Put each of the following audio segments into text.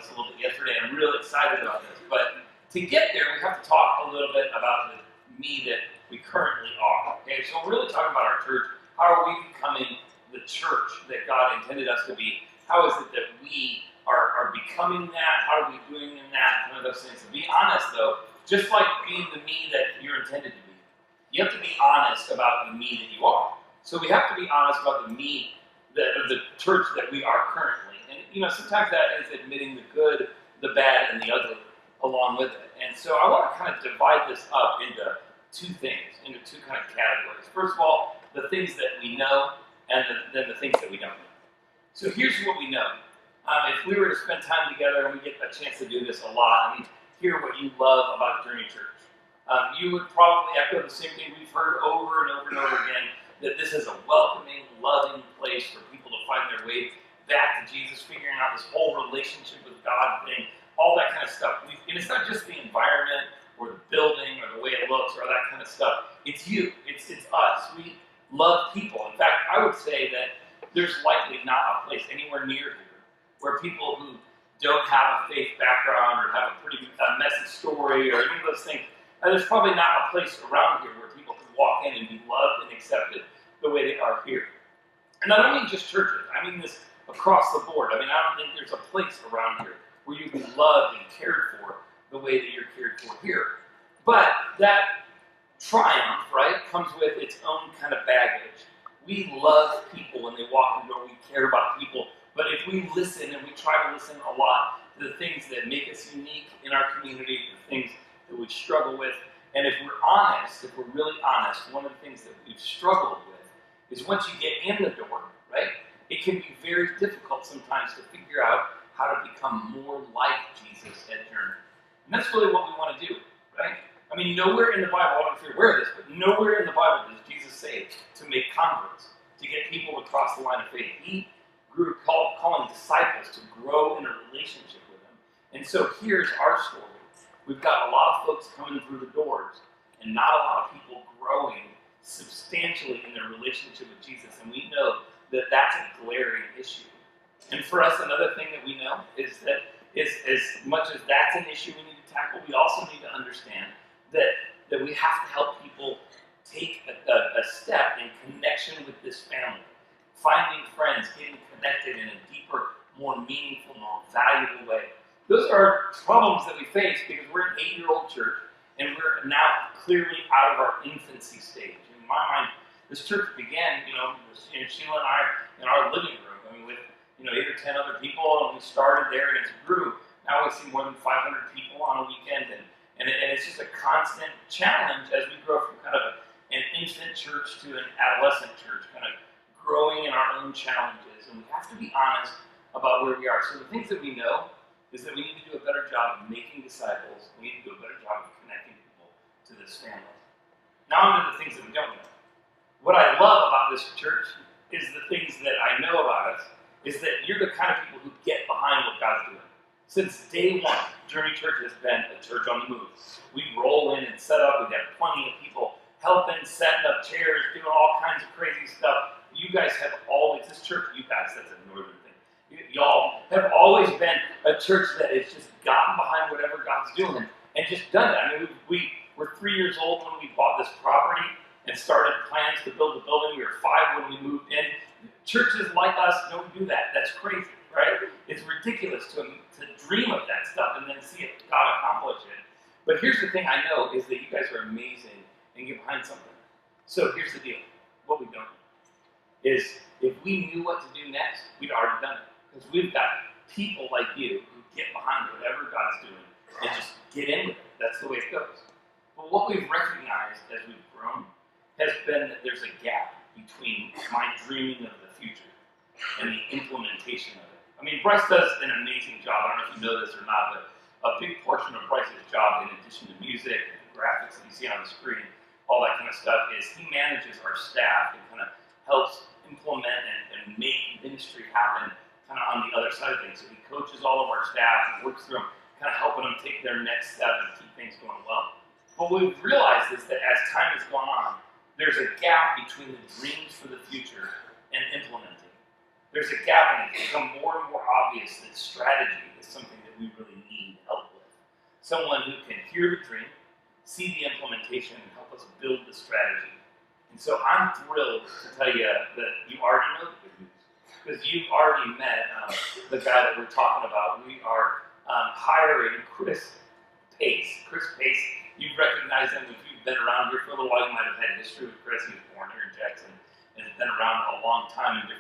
this a little bit yesterday, and I'm really excited about this. But to get there, we have to talk a little bit about the me that we currently are. Okay, so we're really talking about our church. How are we becoming the church that God intended us to be? How is it that we are becoming that? How are we doing in that? One of those things. To be honest, though, just like being the me that you're intended to be, you have to be honest about the me that you are. So we have to be honest about the me, the church that we are currently. And sometimes that is admitting the good, the bad, and the ugly along with it. And so I want to kind of divide this up into two things, into two kind of categories. First of all, the things that we know, and then the things that we don't know. So here's what we know. If we were to spend time together, and we get a chance to do this a lot, and hear what you love about Journey Church, you would probably echo the same thing we've heard over and over and over again, that this is a welcoming, loving place for people to find their way back to Jesus, figuring out this whole relationship with God thing, all that kind of stuff. And it's not just the environment or the building or the way it looks or that kind of stuff. It's you. It's us. We love people. In fact, I would say that there's likely not a place anywhere near here where people who don't have a faith background or have a pretty messy story or any of those things, there's probably not a place around here where people can walk in and be loved and accepted the way they are here. And I don't mean just churches. I mean this across the board. I don't think there's a place around here where you can be loved and cared for the way that you're cared for here. But that triumph, right, comes with its own kind of baggage. We love people when they walk in the door. We care about people. But if we listen, and we try to listen a lot to the things that make us unique in our community, the things that we struggle with, and if we're honest, if we're really honest, one of the things that we've struggled with is once you get in the door, right, it can be very difficult sometimes to figure out how to become more like Jesus at Journey. And that's really what we want to do, right? Nowhere in the Bible, I don't know if you're aware of this, but nowhere in the Bible does Jesus say to make converts, to get people to cross the line of faith. He grew calling disciples to grow in a relationship with him. And so here's our story. We've got a lot of folks coming through the doors and not a lot of people growing substantially in their relationship with Jesus. And we know that that's a glaring issue. And for us, another thing that we know is that as much as that's an issue we need to tackle, we also need to understand that we have to help people take a step in connection with this family. Finding friends, getting connected in a deeper, more meaningful, more valuable way. Those are problems that we face because we're an 8-year-old church and we're now clearly out of our infancy stage. In my mind, this church began, Sheila and I in our living room, with 8 or 10 other people, and we started there and it's grew. Now we see more than 500 people on a weekend, and it's just a constant challenge as we grow from kind of an infant church to an adolescent church, kind of growing in our own challenges, and we have to be honest about where we are. So the things that we know is that we need to do a better job of making disciples. We need to do a better job of connecting people to this family. Now on to the things that we don't know. What I love about this church is the things that I know about us, is that you're the kind of people who get behind what God's doing. Since day one, Journey Church has been a church on the move. We roll in and set up. We've got plenty of people helping, setting up chairs, doing all kinds of crazy stuff. You guys have always, this church, you guys, that's a northern thing. Y'all have always been a church that has just gotten behind whatever God's doing and just done it. We were 3 years old when we bought this property and started plans to build the building. We were 5 when we moved in. Churches like us don't do that. That's crazy, right? It's ridiculous to dream of that stuff and then see God accomplish it. But here's the thing I know is that you guys are amazing and get behind something. So here's the deal. What we don't know is if we knew what to do next, we'd already done it. Because we've got people like you who get behind whatever God's doing and just get into it. That's the way it goes. But what we've recognized as we've grown has been that there's a gap between my dreaming of the future and the implementation of it. Bryce does an amazing job. I don't know if you know this or not, but a big portion of Bryce's job, in addition to music and the graphics that you see on the screen, all that kind of stuff, is he manages our staff and kind of helps implement and make ministry happen kind of on the other side of things. So he coaches all of our staff and works through them, kind of helping them take their next step and keep things going well. But what we've realized is that as time has gone on, there's a gap between the dreams for the future and implementing. There's a gap, and it's become more and more obvious that strategy is something that we really need help with. Someone who can hear the dream, see the implementation, and help us build the strategy. And so I'm thrilled to tell you that you already know the good news, because you've already met the guy that we're talking about. We are hiring Chris Pace. Chris Pace, you've recognized him if you've been around here for a little while. You might have had history with Chris. He was born here in Jackson and has been around a long time in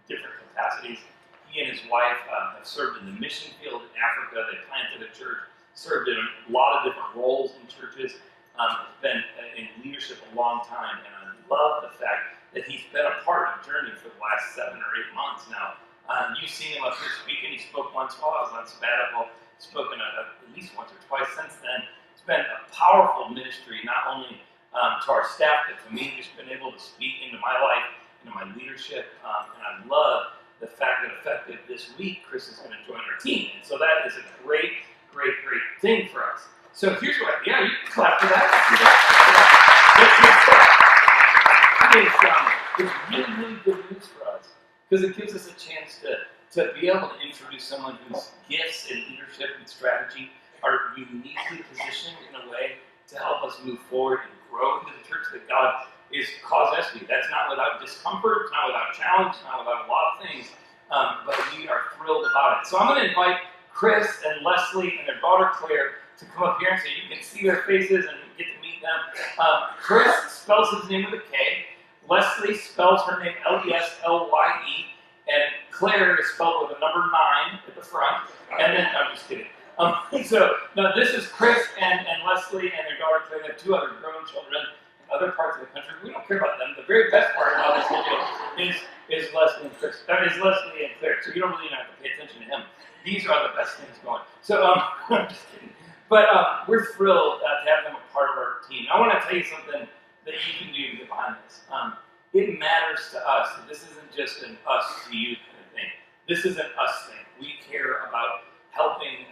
different capacities. He and his wife have served in the mission field in Africa. They planted a church, served in a lot of different roles in churches, has been in leadership a long time, and I love the fact that he's been a part of Journey for the last 7 or 8 months now. You've seen him up here speaking. He spoke once while I was on sabbatical, spoken at least once or twice since then. It's been a powerful ministry, not only to our staff, but to me, just been able to speak into my life, into my leadership, and I love the fact that effective this week, Chris is going to join our team. And so that is a great thing for us. So here's what, you can clap for that. It's really good news for us, because it gives us a chance to be able to introduce someone whose gifts in leadership and strategy are uniquely positioned in a way to help us move forward and grow into the church that God is caused us to be. That's not without discomfort, it's not without challenge, it's not without a lot of things, but we are thrilled about it. So I'm going to invite Chris and Leslie and their daughter Claire to come up here so you can see their faces and get to meet them. Chris spells his name with a K, Leslie spells her name L-E-S-L-Y-E, and Claire is spelled with a number 9 at the front, and then, I'm just kidding. So, no, this is Chris and Leslie and their daughter Claire. They have 2 other grown children in other parts of the country. We don't care about them. The very best part about this video is Leslie and Chris. That is Leslie and Claire. So you don't really have to pay attention to him. These are the best things going. So, I'm just kidding. But we're thrilled to have them a part of our team. I want to tell you something that you can do to get behind this. It matters to us. This isn't just an us to you kind of thing. This is an us thing. We care about helping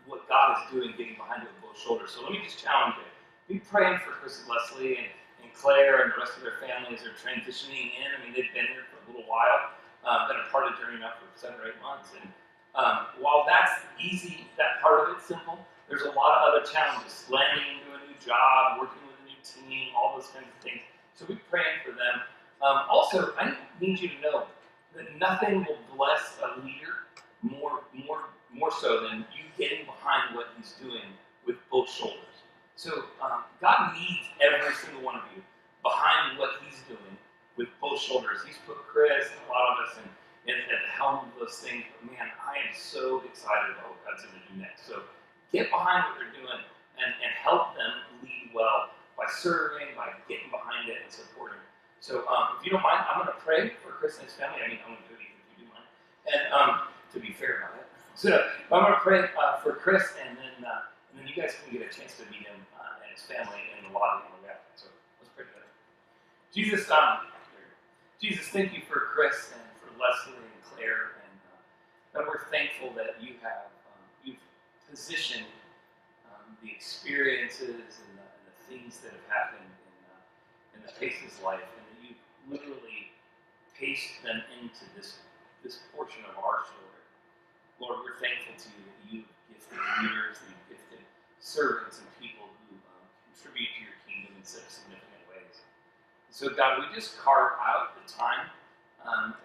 what God is doing, getting behind it with both shoulders. So let me just challenge you. Be praying for Chris and Leslie and Claire and the rest of their family as they're transitioning in. I mean, they've been here for a little while, been a part of Journey now for 7 or 8 months. And while that's easy, that part of it's simple, there's a lot of other challenges. Landing into a new job, working with a new team, all those kinds of things. So be praying for them. Also, I need you to know that nothing will bless a leader more so than you getting behind what he's doing with both shoulders. So God needs every single one of you behind what he's doing with both shoulders. He's put Chris and a lot of us at the helm of those things. But man, I am so excited about what God's going to do next. So get behind what they're doing and help them lead well by serving, by getting behind it and supporting. So if you don't mind, I'm going to pray for Chris and his family. I mean, I'm going to do it even if you do mind. And to be fair about it. So I'm going to pray for Chris, and then you guys can get a chance to meet him and his family in the lobby on the way out. So let's pray together. Jesus, thank you for Chris and for Leslie and Claire, and God, we're thankful that you have you've positioned the experiences and the things that have happened in the Pace's life, and that you literally paced them into this portion of our story. Lord, we're thankful to you that you've gifted leaders, that you've gifted servants and people who contribute to your kingdom in such significant ways. So God, we just carve out the time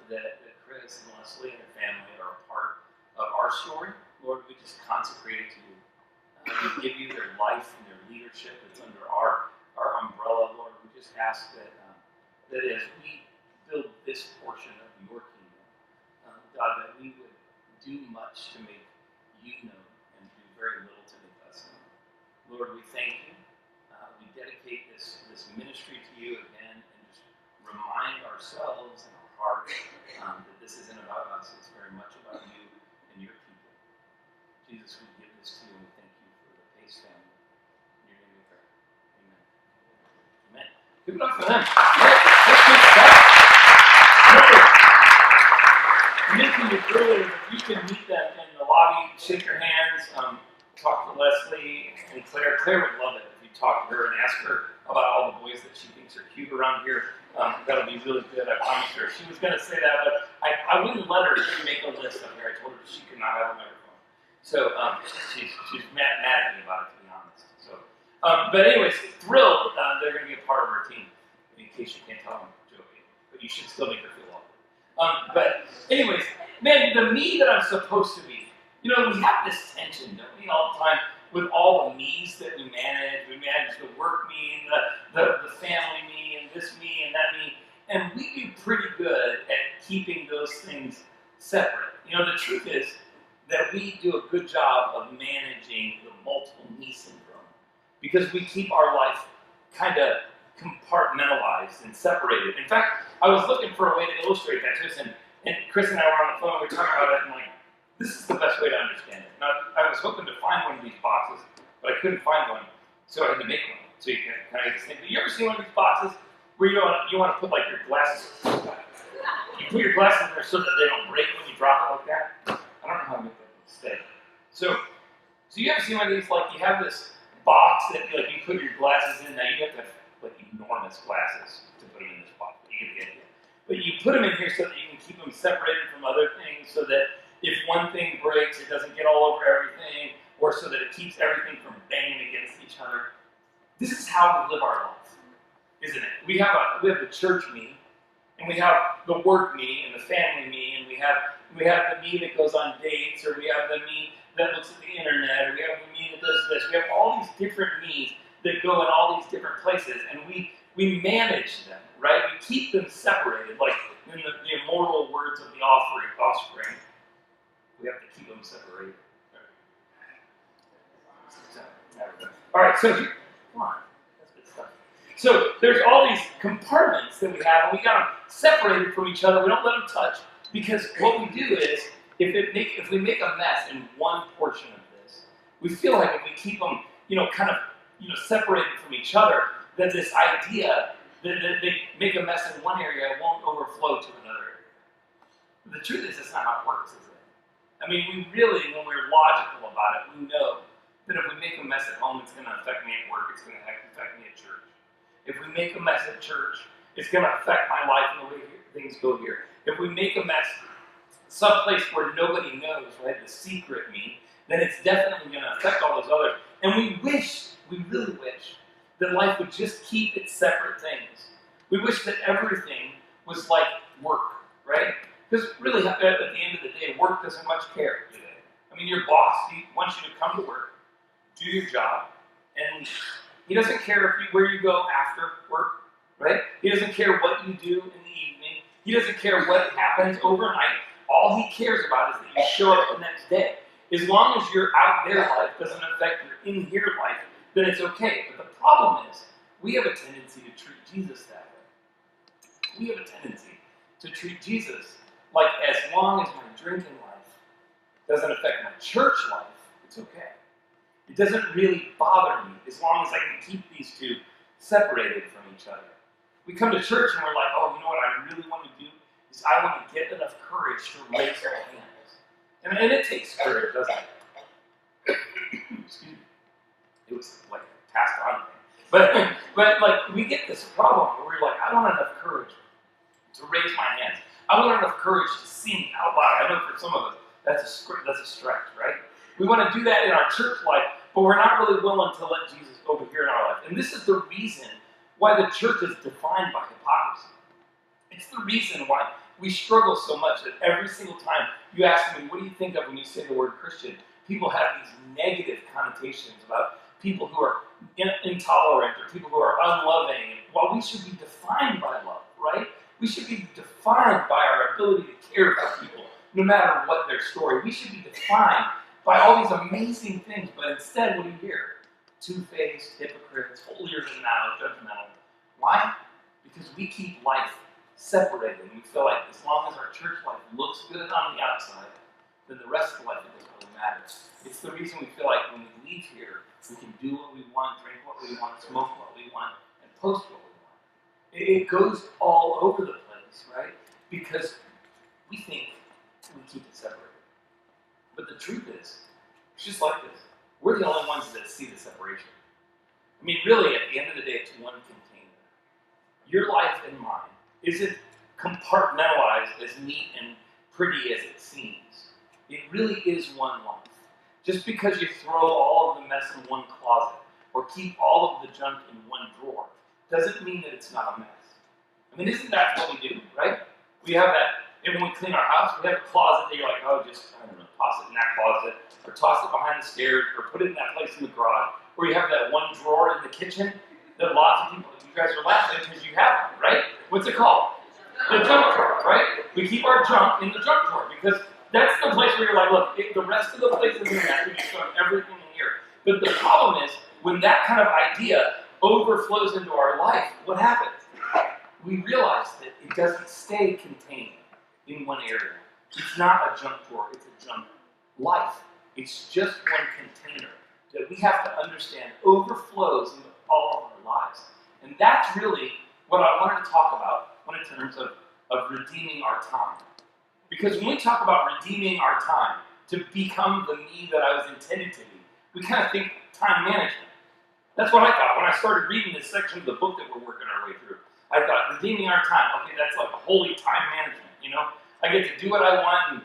that Chris and Leslie and their family are a part of our story. Lord, we just consecrate it to you. We give you their life and their leadership that's under our umbrella, Lord. We just ask that as we build this portion of your kingdom, God, that we would do much to make you known and do very little to make us known. Lord, we thank you. We dedicate this ministry to you again, and just remind ourselves and our hearts that this isn't about us. It's very much about you and your people. Jesus, we give this to you, and we thank you for the Pace family. In your name we pray. Amen. Amen. Give it up for them. Let's get started. I mentioned it earlier, but you can meet them in the lobby, shake your hands, talk to Leslie and Claire. Claire would love it if you talk to her and ask her about all the boys that she thinks are cute around here. That'll be really good, I promise her. She was going to say that, but I wouldn't let her make a list up here. I told her she could not have a microphone. So she's mad at me about it, to be honest. So, but anyways, thrilled they're going to be a part of our team. In case you can't tell, I'm joking, but you should still make her feel welcome. But anyways, man, the me that I'm supposed to be. You know, we have this tension, don't we, all the time with all the me's that we manage. We manage the work me, and the family me, and this me, and that me. And we do pretty good at keeping those things separate. You know, the truth is that we do a good job of managing the multiple me syndrome because we keep our life kind of compartmentalized and separated. In fact, I was looking for a way to illustrate that to us, and Chris and I were on the phone, we were talking about it, and like, this is the best way to understand it. Now, I was hoping to find one of these boxes, but I couldn't find one, so I had to make one. So you can kind of get this thing. You ever see one of these boxes where you want to put like your glasses? You put your glasses in there so that they don't break when you drop it like that. I don't know how to make that mistake. So you ever see one of these? Like you have this box that like you put your glasses in. Now you have to have like enormous glasses to put them in this box. You get the idea. But you put them in here so that you can keep them separated from other things, so that if one thing breaks, it doesn't get all over everything, or so that it keeps everything from banging against each other. This is how we live our life, isn't it? We have the church me, and we have the work me, and the family me, and we have the me that goes on dates, or we have the me that looks at the internet, or we have the me that does this. We have all these different me's that go in all these different places, and we manage them, right? We keep them separated, like in the immortal words of the offspring. We have to keep them separated. All right, so come on, that's good stuff. So there's all these compartments that we have, and we got them separated from each other. We don't let them touch because what we do is, if we make a mess in one portion of this, we feel like if we keep them, separated from each other, that this idea that they make a mess in one area won't overflow to another area. But the truth is, that's not how it works, is it? I mean, we really, when we're logical about it, we know that if we make a mess at home, it's going to affect me at work, it's going to affect me at church. If we make a mess at church, it's going to affect my life and the way things go here. If we make a mess someplace where nobody knows, right, the secret me, then it's definitely going to affect all those others. And we really wish, that life would just keep its separate things. We wish that everything was like work, right? Because really, at the end of the day, work doesn't much care today. I mean, your boss, he wants you to come to work, do your job, and he doesn't care where you go after work, right? He doesn't care what you do in the evening. He doesn't care what happens overnight. All he cares about is that you show up the next day. As long as your out there life doesn't affect your in here life, then it's okay. But the problem is, we have a tendency to treat Jesus that way. We have a tendency to treat Jesus like as long as my drinking life doesn't affect my church life, it's okay. It doesn't really bother me as long as I can keep these two separated from each other. We come to church and we're like, oh, you know what I really want to do is I want to get enough courage to raise our hands. And it takes courage, doesn't it? Excuse me. It was like a passed on thing. But like we get this problem where we're like, I don't have enough courage to raise my hands. I want enough courage to sing out loud. I know for some of us that's a stretch, right? We want to do that in our church life, but we're not really willing to let Jesus over here in our life. And this is the reason why the church is defined by hypocrisy. It's the reason why we struggle so much that every single time you ask me, what do you think of when you say the word Christian? People have these negative connotations about people who are intolerant or people who are unloving. Well, we should be defined by love, right? We should be defined by our ability to care about people, no matter what their story. We should be defined by all these amazing things, but instead, what do you hear? Two-faced, hypocrites, holier than thou, judgmental. Why? Because we keep life separated, and we feel like as long as our church life looks good on the outside, then the rest of life doesn't really matter. It's the reason we feel like when we leave here, we can do what we want, drink what we want, smoke what we want, and post what we want. It goes all over the place, right? Because we think we keep it separated. But the truth is, it's just like this. We're the only ones that see the separation. I mean, really, at the end of the day, it's one container. Your life and mine isn't compartmentalized as neat and pretty as it seems. It really is one life. Just because you throw all of the mess in one closet or keep all of the junk in one drawer doesn't mean that it's not a mess. I mean, isn't that what we do, right? We have that, and when we clean our house, we have a closet that you're like, oh, just, I don't know, toss it in that closet, or toss it behind the stairs, or put it in that place in the garage, or you have that one drawer in the kitchen that lots of people, you guys are laughing because you have one, right? What's it called? The junk drawer, right? We keep our junk in the junk drawer because that's the place where you're like, look, the rest of the place is in that, we just throw everything in here. But the problem is, when that kind of idea overflows into our life, what happens? We realize that it doesn't stay contained in one area. It's not a junk drawer, it's a junk life. It's just one container that we have to understand overflows into all of our lives. And that's really what I wanted to talk about in terms of redeeming our time. Because when we talk about redeeming our time to become the me that I was intended to be, we kind of think time management. That's what I thought when I started reading this section of the book that we're working our way through. I thought, redeeming our time, okay, that's like a holy time management, you know? I get to do what I want, and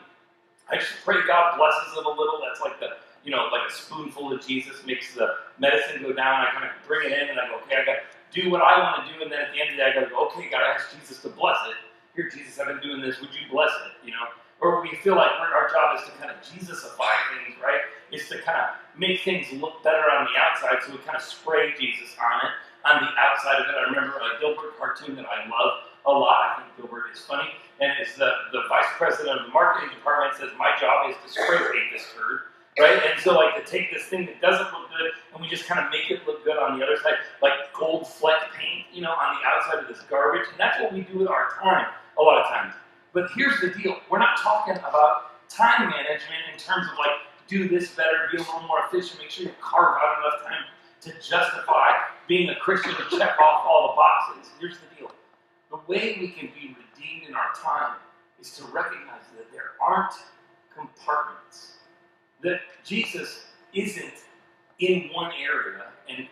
I just pray God blesses it a little. That's like the, you know, like a spoonful of Jesus makes the medicine go down. I kind of bring it in, and I go, okay, I got to do what I want to do, and then at the end of the day, I got to go, okay, got to ask Jesus to bless it. Here, Jesus, I've been doing this. Would you bless it, you know? Or we feel like our job is to kind of Jesusify things, right? Is to kind of make things look better on the outside, so we kind of spray Jesus on it, on the outside of it. I remember a Gilbert cartoon that I love a lot. I think Gilbert is funny. And it's the vice president of the marketing department says, my job is to spray paint this turd, right? And so like to take this thing that doesn't look good and we just kind of make it look good on the other side, like gold fleck paint, you know, on the outside of this garbage. And that's what we do with our time a lot of times. But here's the deal. We're not talking about time management in terms of like, do this better, be a little more efficient, make sure you carve out enough time to justify being a Christian and check off all the boxes. Here's the deal. The way we can be redeemed in our time is to recognize that there aren't compartments. That Jesus isn't in one area and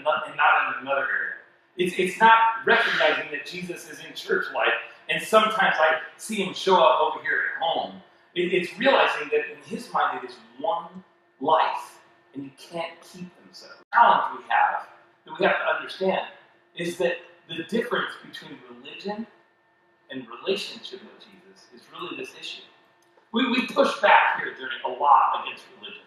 not in another area. It's not recognizing that Jesus is in church life and sometimes I see him show up over here at home. It's realizing that in his mind it is one life and you can't keep them separate. The challenge we have that we have to understand is that the difference between religion and relationship with Jesus is really this issue. We push back here during a lot against religion.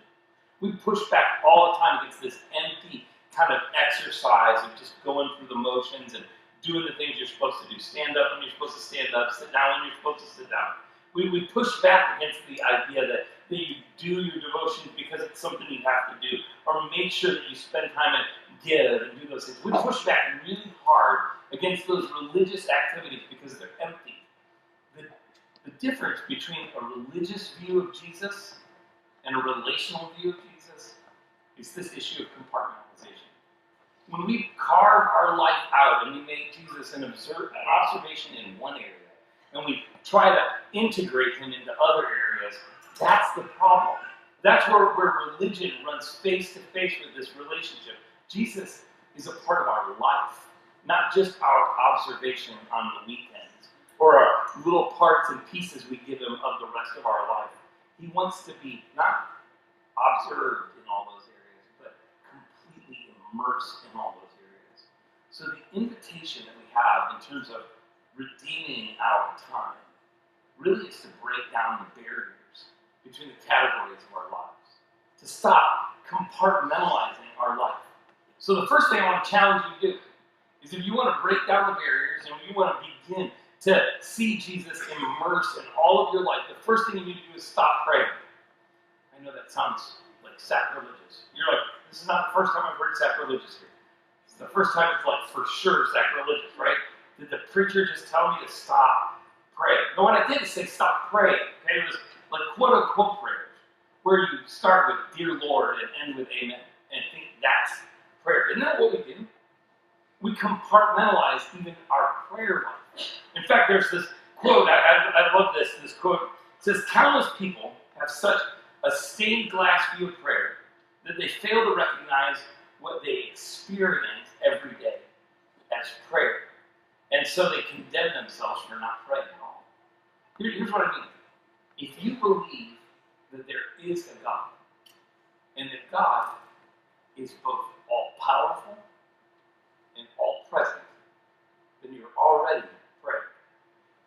We push back all the time against this empty kind of exercise of just going through the motions and doing the things you're supposed to do. Stand up when you're supposed to stand up, sit down when you're supposed to sit down. We push back against the idea that you do your devotions because it's something you have to do, or make sure that you spend time and give and do those things. We push back really hard against those religious activities because they're empty. The difference between a religious view of Jesus and a relational view of Jesus is this issue of compartmentalization. When we carve our life out and we make Jesus an observation in one area, and we try to integrate him into other areas, that's the problem. That's where religion runs face to face with this relationship. Jesus is a part of our life, not just our observation on the weekends, or our little parts and pieces we give him of the rest of our life. He wants to be not observed in all those areas, but completely immersed in all those areas. So the invitation that we have in terms of redeeming our time really is to break down the barriers between the categories of our lives, to stop compartmentalizing our life. So the first thing I want to challenge you to do is if you want to break down the barriers and you want to begin to see Jesus immersed in all of your life, the first thing you need to do is stop praying. I know that sounds like sacrilegious. You're like, this is not the first time I've heard sacrilegious here. It's the first time it's like for sure sacrilegious, right? Did the preacher just tell me to stop praying? No, what I did is say stop praying. Okay? It was like quote-unquote prayers, where you start with Dear Lord and end with Amen, and think that's prayer. Isn't that what we do? We compartmentalize even our prayer life. In fact, there's this quote, I love this quote. It says, countless people have such a stained glass view of prayer that they fail to recognize what they experience every day as prayer. And so they condemn themselves for not praying at all. Here's what I mean. If you believe that there is a God, and that God is both all-powerful and all-present, then you're already praying.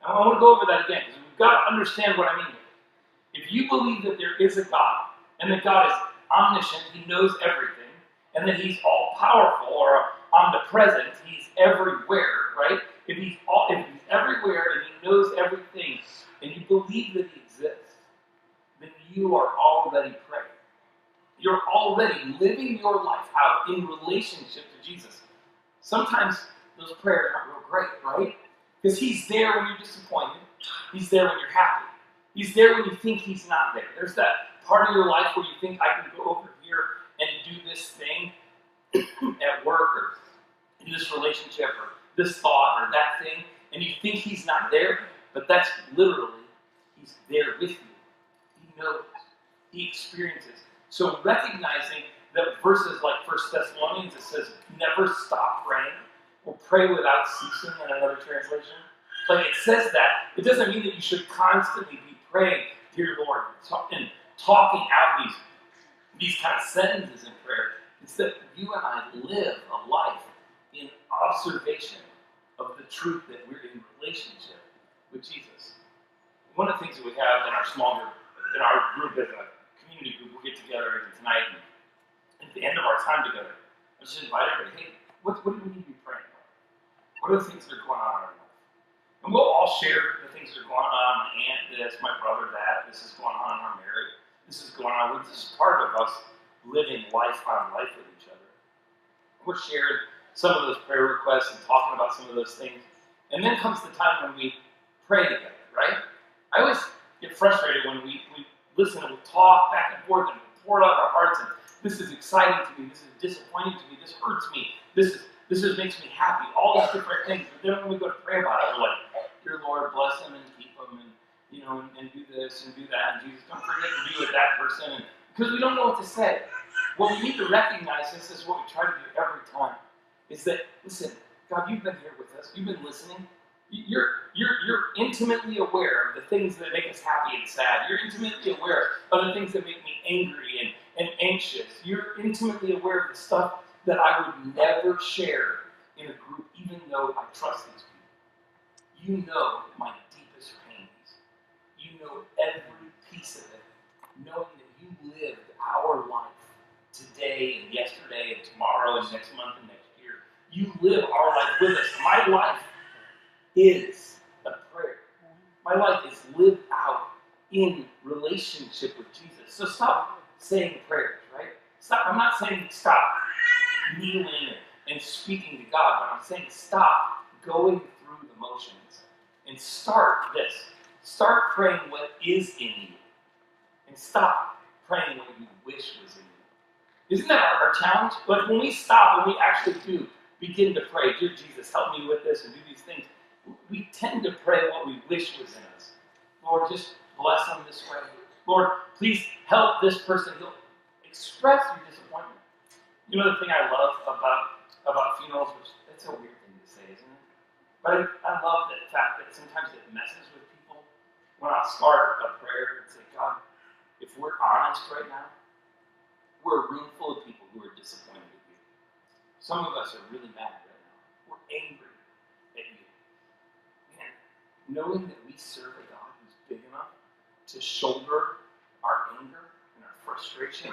Now, I want to go over that again, because we've got to understand what I mean here. If you believe that there is a God, and that God is omniscient, he knows everything, and that he's all-powerful or omnipresent, he's everywhere, right? If he's everywhere and he knows everything, and you believe that he exists, then you are already praying. You're already living your life out in relationship to Jesus. Sometimes those prayers aren't real great, right? Because he's there when you're disappointed. He's there when you're happy. He's there when you think he's not there. There's that part of your life where you think, I can go over here and do this thing at work or in this relationship or this thought or that thing, and you think he's not there, but that's literally, he's there with you. He knows. He experiences. So recognizing that verses like 1 Thessalonians, it says, never stop praying, or pray without ceasing in another translation. Like it says that, it doesn't mean that you should constantly be praying, dear Lord, and talking out these kind of sentences in prayer. It's that you and I live a life in observation of the truth that we're in relationship with Jesus. One of the things that we have in our group as a community group, we'll get together even tonight, and at the end of our time together, I just invite everybody, hey, what do we need to be praying about? What are the things that are going on in our life? And we'll all share the things that are going on, my aunt this, my brother that, this is going on in our marriage, this is going on, this is part of us living life on life with each other. We're sharing some of those prayer requests and talking about some of those things. And then comes the time when we pray together, right? I always get frustrated when we listen and we talk back and forth and we pour out our hearts and this is exciting to me, this is disappointing to me, this hurts me, this makes me happy, all these different things. But then when we go to pray about it, we're like, dear Lord, bless him and keep him and do this and do that, and Jesus, don't forget to be with that person. And because we don't know what to say. What we need to recognize, this is what we try to do every time, is that, listen, God, you've been here with us. You've been listening. You're intimately aware of the things that make us happy and sad. You're intimately aware of the things that make me angry and anxious. You're intimately aware of the stuff that I would never share in a group, even though I trust these people. You know my deepest pains. You know every piece of it, knowing that you lived our life today and yesterday and tomorrow and next month and next year. You live our life with us. My life is a prayer. My life is lived out in relationship with Jesus. So stop saying prayers, right? I'm not saying stop kneeling and speaking to God, but I'm saying stop going through the motions and start this. Start praying what is in you and stop praying what you wish was in you. Isn't that our challenge? But when we stop, when we actually do begin to pray, dear Jesus, help me with this and do these things, we tend to pray what we wish was in us. Lord, just bless them this way. Lord, please help this person. He'll express your disappointment. You know the thing I love about funerals, which it's a weird thing to say, isn't it? But I love the fact that sometimes it messes with people. When I start a prayer and say, God, if we're honest right now, we're a room full of people who are disappointed with you. Some of us are really mad right now. We're angry at you. Man, knowing that we serve a God who's big enough to shoulder our anger and our frustration,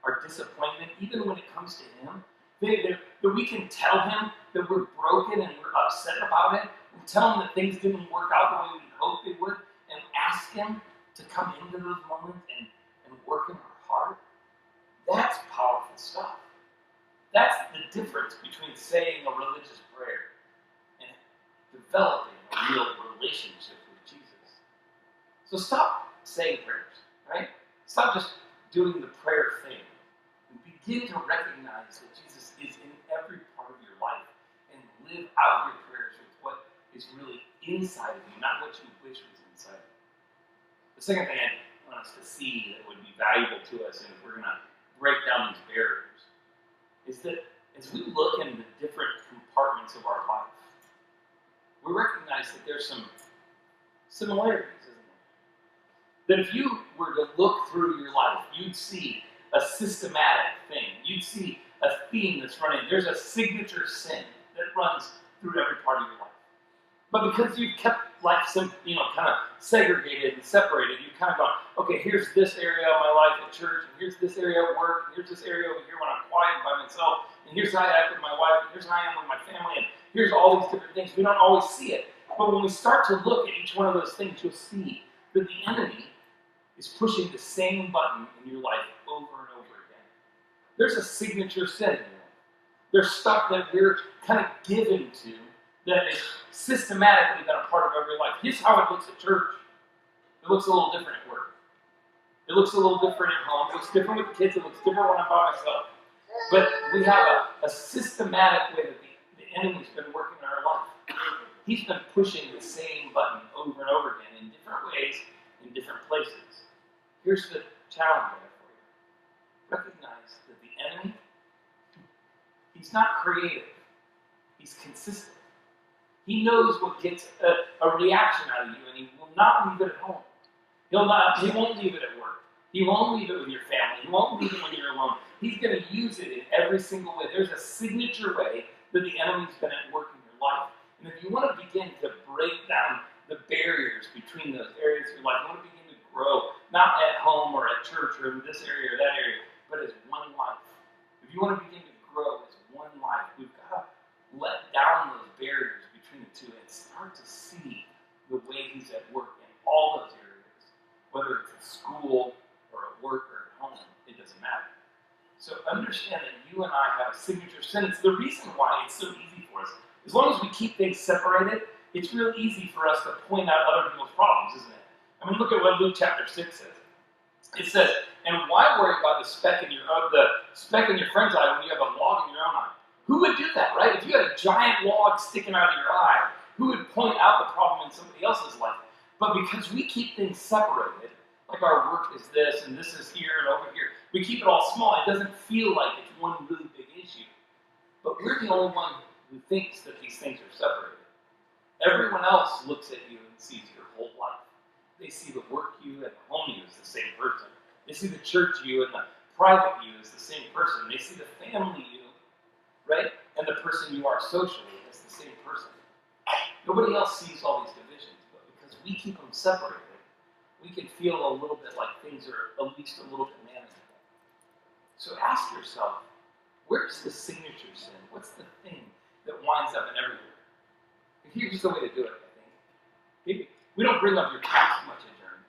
our disappointment, even when it comes to him, that we can tell him that we're broken and we're upset about it. We tell him that things didn't work out the way we hoped they would, and ask him to come into those moments and work in our heart. That's powerful stuff. That's the difference between saying a religious prayer and developing a real relationship with Jesus. So stop saying prayers, right? Stop just doing the prayer thing. And begin to recognize that Jesus is in every part of your life and live out your prayers with what is really inside of you, not what you wish was inside of you. The second thing I want us to see that would be valuable to us, and if we're going to break down these barriers, is that as we look in the different compartments of our life, we recognize that there's some similarities, isn't there? That if you were to look through your life, you'd see a systematic thing. You'd see a theme that's running. There's a signature sin that runs through every part of your life. But because you've kept life kind of segregated and separated, you've kind of gone, okay, here's this area of my life at church, and here's this area at work, and here's this area over here when I'm quiet by myself, and here's how I act with my wife, and here's how I am with my family, and here's all these different things. We don't always see it. But when we start to look at each one of those things, you'll see that the enemy is pushing the same button in your life over and over again. There's a signature sin in your life. There's stuff that we're kind of given to that is systematically been a part of every life. Here's how it looks at church. It looks a little different at work. It looks a little different at home. It looks different with the kids. It looks different when I'm by myself. But we have a systematic way that the enemy's been working in our life. He's been pushing the same button over and over again in different ways, in different places. Here's the challenge there for you. Recognize that the enemy, he's not creative. He's consistent. He knows what gets a reaction out of you, and he will not leave it at home. He won't leave it at work. He won't leave it with your family. He won't leave it when you're alone. He's going to use it in every single way. There's a signature way that the enemy's been at work in your life. And if you want to begin to break down the barriers between those areas of your life, you want to begin to grow, not at home or at church or in this area or that area, but as one life. If you want to begin to grow as one life, we've got to let down those barriers between the two and start to see the way he's at work in all those areas, whether it's at school or at work or at home, it doesn't matter. So understand that you and I have a signature sin. It's the reason why it's so easy for us. As long as we keep things separated, it's real easy for us to point out other people's problems, isn't it? I mean, look at what Luke chapter 6 says. It says, and why worry about the speck in your friend's eye when you have a log in your own eye? Who would do that, right? If you had a giant log sticking out of your eye, who would point out the problem in somebody else's life? But because we keep things separated, like our work is this, and this is here, and over here, we keep it all small. It doesn't feel like it's one really big issue. But we're the only one who thinks that these things are separated. Everyone else looks at you and sees your whole life. They see the work you and the home you as the same person. They see the church you and the private you as the same person. They see the family you, right? And the person you are socially as the same person. Nobody else sees all these divisions, but because we keep them separated, we can feel a little bit like things are at least a little bit manageable. So ask yourself, where's the signature sin? What's the thing that winds up in everywhere? And here's the way to do it, I think. We don't bring up your past much in Journey.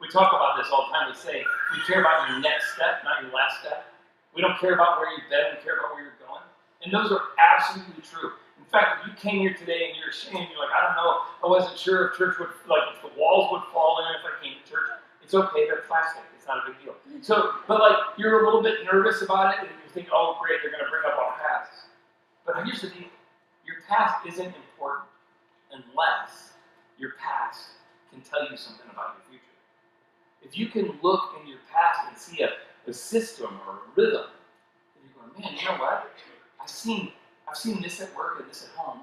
We talk about this all the time. We say we care about your next step, not your last step. We don't care about where you've been. We care about where you're going. And those are absolutely true. In fact, if you came here today and you're ashamed, you're like, I don't know, I wasn't sure if church would, if the walls would fall in if I came to church. It's okay, they're plastic. It's not a big deal. So, but you're a little bit nervous about it, and you think, oh, great, they're going to bring up our past. But here's the deal. Your past isn't important unless your past can tell you something about your future. If you can look in your past and see a system or a rhythm, and you're going, man, you know what? I've seen this at work and this at home,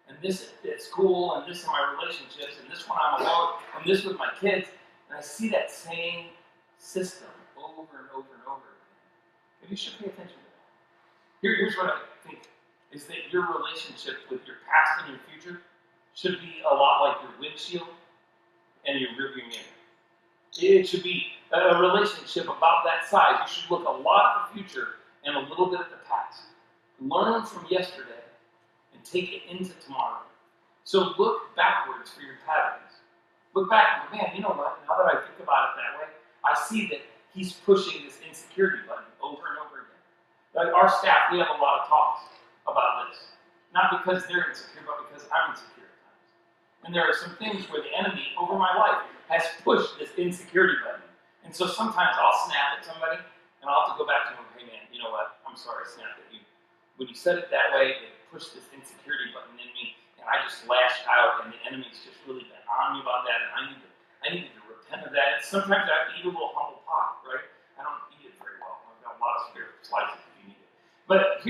and this at school, and this in my relationships, and this when I'm alone, and this with my kids, and I see that same system over and over and over again. Maybe you should pay attention to that. Here's what I think, is that your relationship with your past and your future should be a lot like your windshield and your rearview mirror. It should be a relationship about that size. You should look a lot at the future and a little bit at the past. Learn from yesterday and take it into tomorrow. So look backwards for your patterns. Look back and go, man, you know what? Now that I think about it that way, I see that he's pushing this insecurity button over and over again. Like our staff, we have a lot of talks about this. Not because they're insecure, but because I'm insecure at times. And there are some things where the enemy over my life has pushed this insecurity button. And so sometimes I'll snap at somebody and I'll have to go back to them, hey man, you know what? I'm sorry I snapped at you. When you said it that way, it pushed this insecurity button in me, and I just lashed out, and the enemy's just really been on me about that, and I needed to repent of that. And sometimes I have to eat a little humble pie, right? I don't eat it very well. I've got a lot of spare slices if you need it. But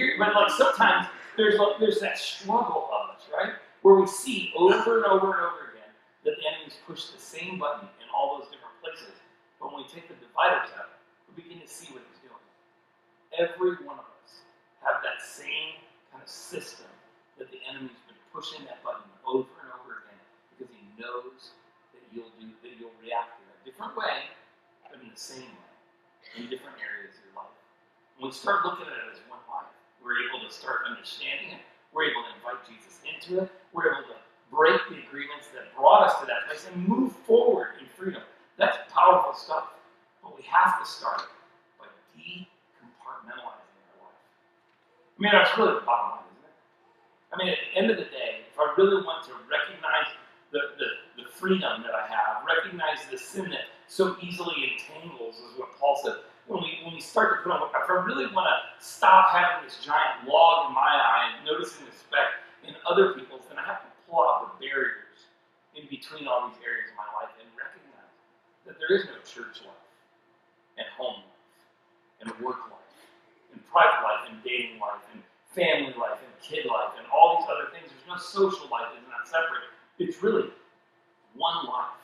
sometimes there's that struggle of us, right? Where we see over and over and over again that the enemy's pushed the same button in all those different places. But when we take the dividers out, we begin to see what he's doing. every one of us have that same kind of system that the enemy's been pushing that button over and over again because he knows that you'll react in a different way, but in the same way, in different areas of your life. When we start looking at it as one life, we're able to start understanding it. We're able to invite Jesus into it. We're able to break the agreements that brought us to that place and move forward in freedom. That's powerful stuff. But we have to start by decompartmentalizing our life. I mean, that's really the bottom line, isn't it? I mean, at the end of the day, if I really want to recognize the freedom that I have, recognize the sin that so easily entangles, is what Paul said. When we start to put on, if I really want to stop having this giant log in my eye and noticing the speck in other people's, then I have to pull out the barriers in between all these areas of my life and recognize that there is no church life, and home life, and work life, and private life, and dating life, and family life, and kid life, and all these other things. There's no social life that's not separate. It's really one life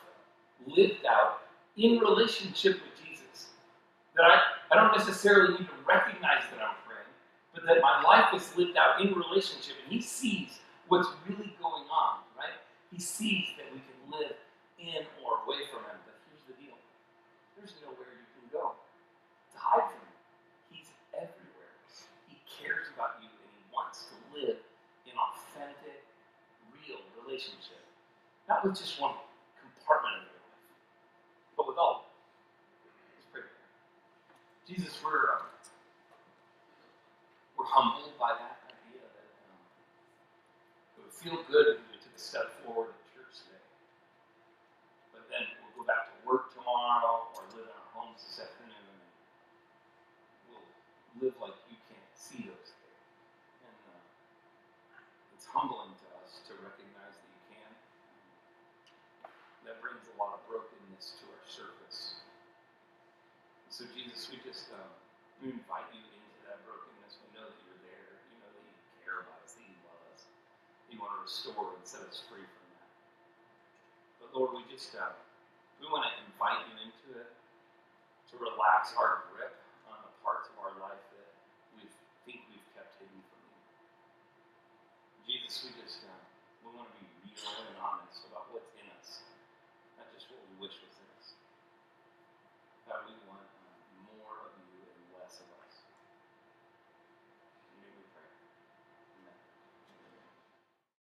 lived out in relationship with Jesus. That I don't necessarily need to recognize that I'm praying, but that my life is lived out in relationship, and he sees what's really going on, right? He sees that we can live in or away from him, but here's the deal. There's nowhere you can go to hide from him. He's everywhere. He cares about you, and he wants to live in authentic, real relationship. Not with just one compartment of your life, but with all of it. Let's pray. Jesus, we're humbled by that idea that it would feel good if we took a step forward in church today. But then we'll go back to work tomorrow or live in our homes this afternoon, and we'll live like you can't see those things. And it's humbling to us to recognize that you can. That brings a lot of brokenness to our surface. So Jesus, we just we invite you into that brokenness. We know that you're there. You know that you care about us, that you love us. You want to restore and set us free from that. But Lord, we just we want to invite you into it, to relax our grip on the parts of our life that we think we've kept hidden from you. Jesus, we just we want to be real and honest about what's in us, not just what we wish was in